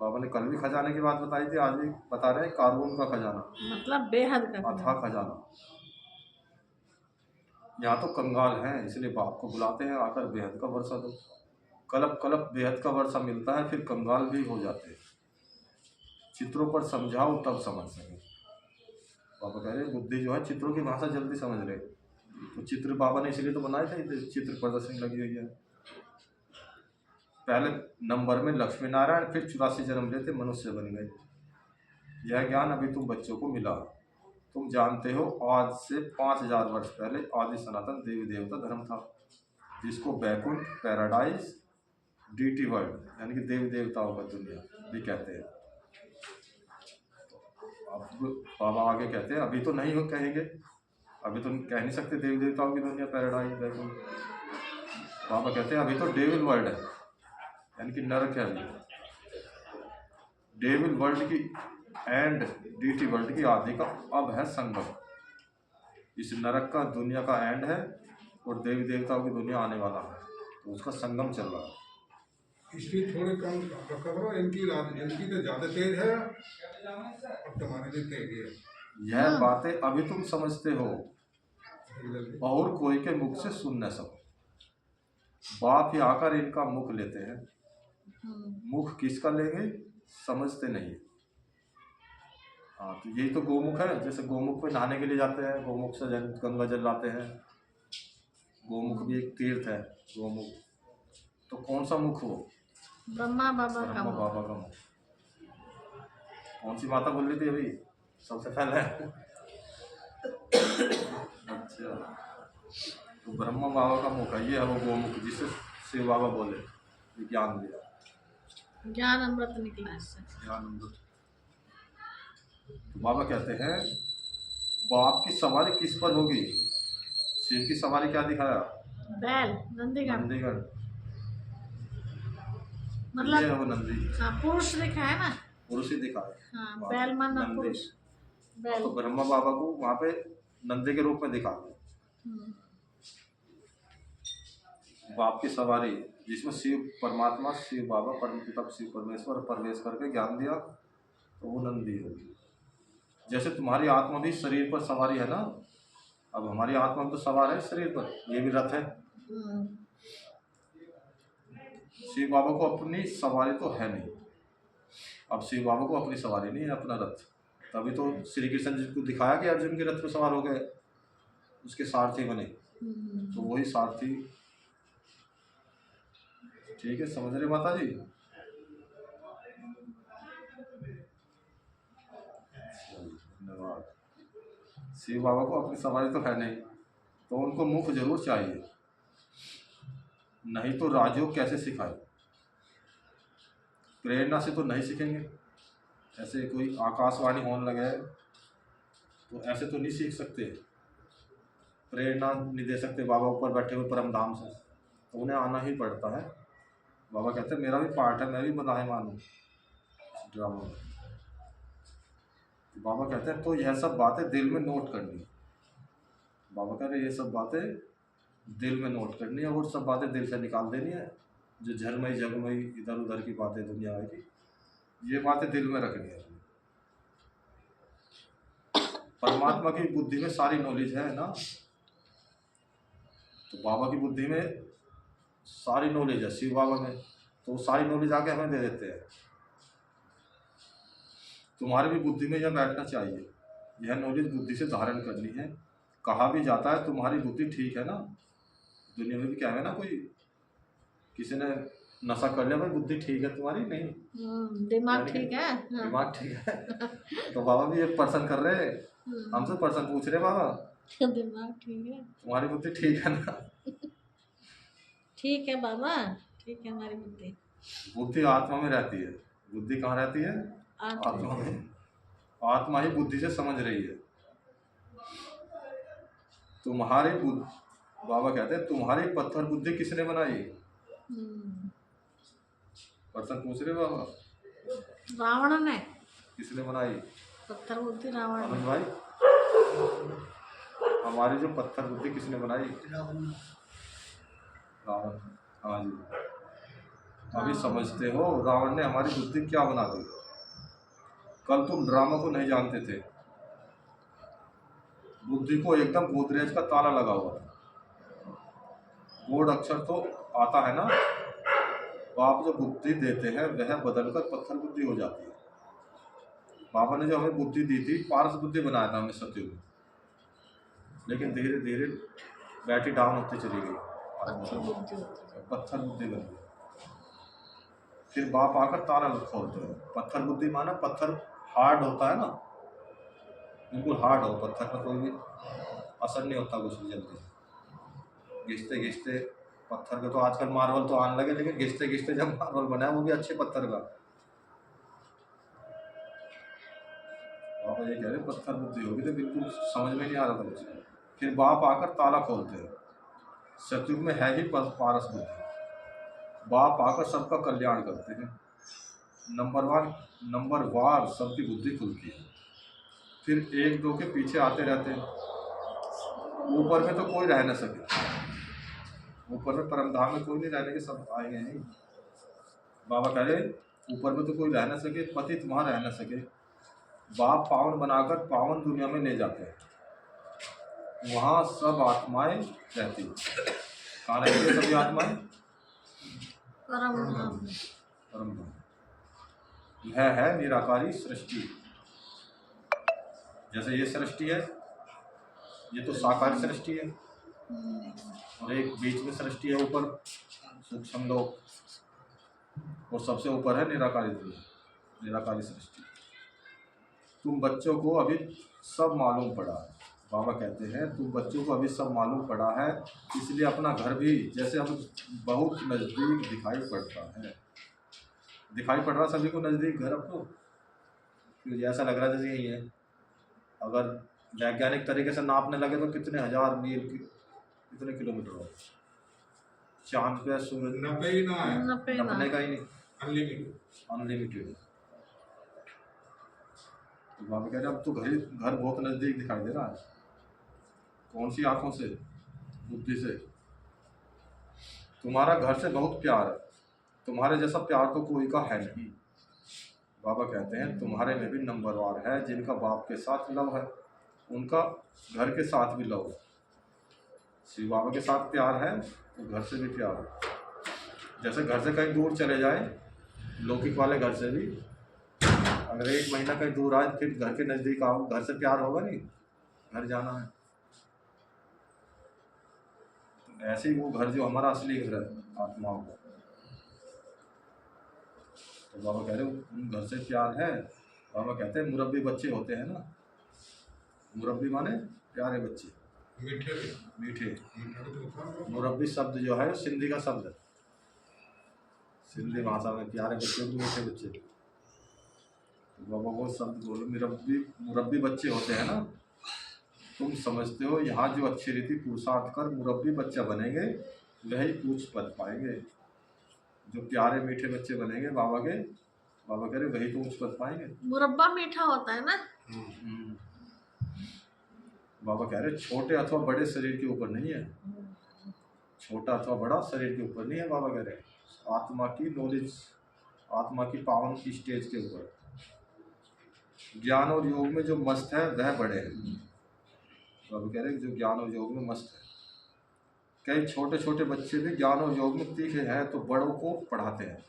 बाबा ने कल भी खजाने की बात बताई थी, आज भी बता रहे हैं, कार्बन का खजाना, मतलब बेहद का अथाह खजाना। यहाँ तो कंगाल हैं, इसलिए बाप को बुलाते हैं, आकर बेहद का वर्षा दो। कलप कलप बेहद का वर्षा मिलता है, फिर कंगाल भी हो जाते हैं। चित्रों पर समझाओ तब समझ सके। बाबा कह रहे बुद्धि जो है चित्रों की भाषा जल्दी समझ ले। तो चित्र बाबा ने इसलिए तो बनाए थे, चित्र प्रदर्शनी लगी हुई है। पहले नंबर में लक्ष्मी नारायण, फिर 84 जन्म लेते मनुष्य बन गए। यह ज्ञान अभी तुम बच्चों को मिला। तुम जानते हो आज से 5000 वर्ष पहले आदि सनातन देवी देवता धर्म था, जिसको बैकुंठ, पैराडाइज, डीटी वर्ल्ड यानी कि देवी देवताओं का दुनिया भी कहते हैं। अब बाबा आगे कहते हैं अभी तो नहीं हो कहेंगे, अभी तो कह नहीं सकते देवी देवताओं की दुनिया, पैराडाइज, बैकुंठ। बाबा कहते हैं अभी तो डेविल वर्ल्ड है, यानी कि नरक है। अभी डेविल वर्ल्ड की एंड डीटी वर्ल्ड की आदि का अब है संगम। इस नरक का दुनिया का एंड है और देवी देवताओं की दुनिया आने वाला है, तो उसका संगम चल रहा है। इसलिए थोड़े कम रखा करो, इनकी तो ज़्यादा तेज है और तुम्हारे लिए तेज है। यह बातें अभी तुम समझते हो और कोई के मुख से सुन न सको। बाप ही आकर इनका मुख लेते हैं। मुख किसका लेंगे समझते नहीं। हाँ, तो यही तो गोमुख है। जैसे गोमुख पे नहाने के लिए जाते हैं, गोमुख से गंगा जल लाते हैं। गोमुख भी एक तीर्थ है, गोमुख। तो कौन सा मुख हो? ब्रह्मा बाबा का ब्रह्मा बाबा का मुख। कौन सी माता बोल रही थी अभी सबसे पहले? अच्छा, तो ब्रह्मा बाबा का मुख है, ये है वो गोमुख जिससे शिव बाबा बोले, ज्ञान दिया, ज्ञान अमृत निकला इससे। ज्ञान अमृत। तो बाबा कहते हैं बाप की सवारी किस पर होगी? शिव की सवारी क्या दिखाया? बैल, नंदीगण। नंदीगण। मतलब ये है वो नंदी। हाँ, पुरुष दिखाया ना, पुरुष ही दिखाया। हाँ, बैल माना पुरुष। बैल तो ब्रह्मा बाबा को वहाँ पे नंदी के रूप में दिखा दिया। बाप की सवारी जिसमें शिव परमात्मा, शिव बाबा, परम पिता शिव परमेश्वर प्रवेश करके ज्ञान दिया, तो वो नंदी होगी। जैसे तुम्हारी आत्मा भी शरीर पर सवारी है ना, अब हमारी आत्मा तो सवार है शरीर पर, ये भी रथ है। शिव बाबा को अपनी सवारी तो है नहीं। अब शिव बाबा को अपनी सवारी नहीं है, अपना रथ। तभी तो श्री कृष्ण जी को दिखाया कि अर्जुन के रथ पर सवार हो गए, उसके सारथी बने। तो वही सारथी। ठीक है, समझ रहे माता जी? धन्यवाद। शिव बाबा को अपनी सवारी तो है नहीं, तो उनको मुख जरूर चाहिए, नहीं तो राजयोग कैसे सिखाए? प्रेरणा से तो नहीं सीखेंगे। ऐसे कोई आकाशवाणी होने लगे तो ऐसे तो नहीं सीख सकते। प्रेरणा नहीं दे सकते बाबा ऊपर बैठे हुए परम धाम से, तो उन्हें आना ही पड़ता है। बाबा कहते हैं मेरा भी पार्ट है, मैं भी बधाईमान हूँ ड्रामा में। बाबा कहते हैं तो यह सब बातें दिल में नोट करनी। बाबा कह रहे ये सब बातें दिल में नोट करनी है और सब बातें दिल से निकाल देनी है। जो झरमई जगमई इधर उधर की बातें दुनिया की, ये बातें दिल में रखनी है। परमात्मा की बुद्धि में सारी नॉलेज है ना, तो बाबा की बुद्धि में सारी नॉलेज है, शिव बाबा में, तो सारी नॉलेज आके हमें दे देते हैं। तुम्हारी भी बुद्धि में यह बैठना चाहिए, यह नॉलेज बुद्धि से धारण करनी है। कहा भी जाता है तुम्हारी बुद्धि ठीक है ना। दुनिया में भी क्या है ना, कोई किसी ने नशा कर लिया, भाई बुद्धि ठीक है तुम्हारी? नहीं, दिमाग ठीक है। दिमाग ठीक है। तो बाबा भी एक प्रश्न कर रहे हैं, हमसे प्रश्न पूछ रहे बाबा, दिमाग ठीक है, तुम्हारी बुद्धि ठीक है ना? ठीक है बाबा, ठीक है हमारी बुद्धि। बुद्धि आत्मा में रहती है। बुद्धि कहाँ रहती है? आत्मा में। आत्मा ही बुद्धि से समझ रही है। तुम्हारी बुद्धि, बाबा कहते हैं तुम्हारी पत्थर बुद्धि किसने बनाई? प्रश्न पूछ रहे बाबा। रावण ने। किसने बनाई पत्थर बुद्धि? रावण ने। भाई, हमारी जो पत्थर बुद्धि किसने बनाई? रावण। हाँ जी, अभी समझते हो रावण ने हमारी बुद्धि क्या बना दी। कल तुम ड्रामा को नहीं जानते थे, बुद्धि को एकदम गोदरेज का ताला लगा हुआ था। बोर्ड अक्षर तो आता है ना, बाप जो बुद्धि देते हैं वह बदलकर पत्थर बुद्धि हो जाती है। बाबा ने जो हमें बुद्धि दी थी, पारस बुद्धि बनाया था हमें सतयुग में, लेकिन धीरे धीरे बैटरी डाउन होती चली गई, पत्थर बुद्धि होती है। पत्थर बुद्धि बन गई। फिर बाप आकर ताला खोलते हैं। पत्थर बुद्धि माना पत्थर हार्ड होता है ना, बिल्कुल हार्ड हो, पत्थर पर कोई भी असर नहीं होता कुछ भी जल्दी। घिसते घिसते पत्थर के तो आजकल मार्बल तो आने लगे, लेकिन घिसते घिसते जब मार्बल बना है वो भी अच्छे पत्थर का। बाबा ये कह रहे पत्थर बुद्धि होगी, तो बिल्कुल समझ में नहीं आ रहा था कुछ। फिर बाप आकर ताला खोलते हैं। सतयुग में है ही पारस बुद्धि। बाप आकर सबका कल्याण करते हैं, नंबर वार सबकी बुद्धि खुलती है। फिर एक दो के पीछे आते रहते हैं। ऊपर में तो कोई रह न सके, ऊपर में परमधाम में कोई नहीं रहने के, सब आएंगे नहीं। बाबा कह रहे ऊपर में तो कोई रह न सके, पतित वहाँ रह न सके। बाप पावन बनाकर पावन दुनिया में ले जाते हैं, वहाँ सब आत्माएं रहती हैं। कहाँ रहती है सभी आत्माएं? परमधाम। परमधाम। यह है निराकारी सृष्टि। जैसे ये सृष्टि है, ये तो साकार सृष्टि है, और एक बीच में सृष्टि है ऊपर सूक्ष्म लोक, और सबसे ऊपर है निराकारी दुनिया, निराकारी सृष्टि। तुम बच्चों को अभी सब मालूम पड़ा है। बाबा कहते हैं तुम बच्चों को अभी सब मालूम पड़ा है, इसलिए अपना घर भी जैसे अब बहुत नज़दीक दिखाई पड़ता है। दिखाई पड़ रहा सभी को नज़दीक घर, अब तो फिर ऐसा लग रहा है जैसे यही है। अगर वैज्ञानिक तरीके से नापने लगे तो कितने हजार मील कितने किलोमीटर हो। चांद पे सूरज नपे ही ना है, नपने का ही नहीं, अनलिमिटेड। तो बाबा कह रहे अब तो घर बहुत नज़दीक दिखाई दे रहा है। कौन सी आंखों से? बुद्धि से। तुम्हारा घर से बहुत प्यार है, तुम्हारे जैसा प्यार तो कोई का है नहीं। बाबा कहते हैं तुम्हारे में भी नंबरवार है, जिनका बाप के साथ लव है उनका घर के साथ भी लव है। शिव बाबा के साथ प्यार है तो घर से भी प्यार है। जैसे घर से कहीं दूर चले जाए, लौकिक वाले घर से भी अगर 1 महीना कहीं दूर आए फिर घर के नज़दीक आओ, घर से प्यार होगा नहीं, घर जाना है। तो ऐसे ही वो घर जो हमारा असली घर है आत्माओं का, तो बाबा कह रहे उन घर से प्यार है। बाबा कहते हैं मुरब्बी बच्चे होते हैं ना, मुरब्बी माने प्यारे बच्चे, मीठे। मुरब्बी शब्द जो है सिंधी का शब्द है, सिंधी भाषा में प्यारे बच्चे मीठे बच्चे। तो बाबा वो शब्द बोलो, मुरब्बी बच्चे होते हैं ना। तुम समझते हो यहाँ जो अच्छी रीति पुरुषार्थ कर मुरब्बी बच्चा बनेंगे वही पूछ पद पाएंगे। जो प्यारे मीठे बच्चे बनेंगे बाबा के, बाबा कह रहे वही तो उच्च पद पाएंगे। मुरब्बा मीठा होता है ना। बाबा कह रहे छोटे अथवा बड़े शरीर के ऊपर नहीं है, छोटा अथवा बड़ा शरीर के ऊपर नहीं है। बाबा कह रहे आत्मा की नॉलेज, आत्मा की पावन की स्टेज के ऊपर। ज्ञान और योग में जो मस्त है वह बड़े हैं। बाबा कह रहे जो ज्ञान और योग में मस्त है। कई छोटे छोटे बच्चे भी ज्ञान और योग में तीखे हैं तो बड़ों को पढ़ाते हैं।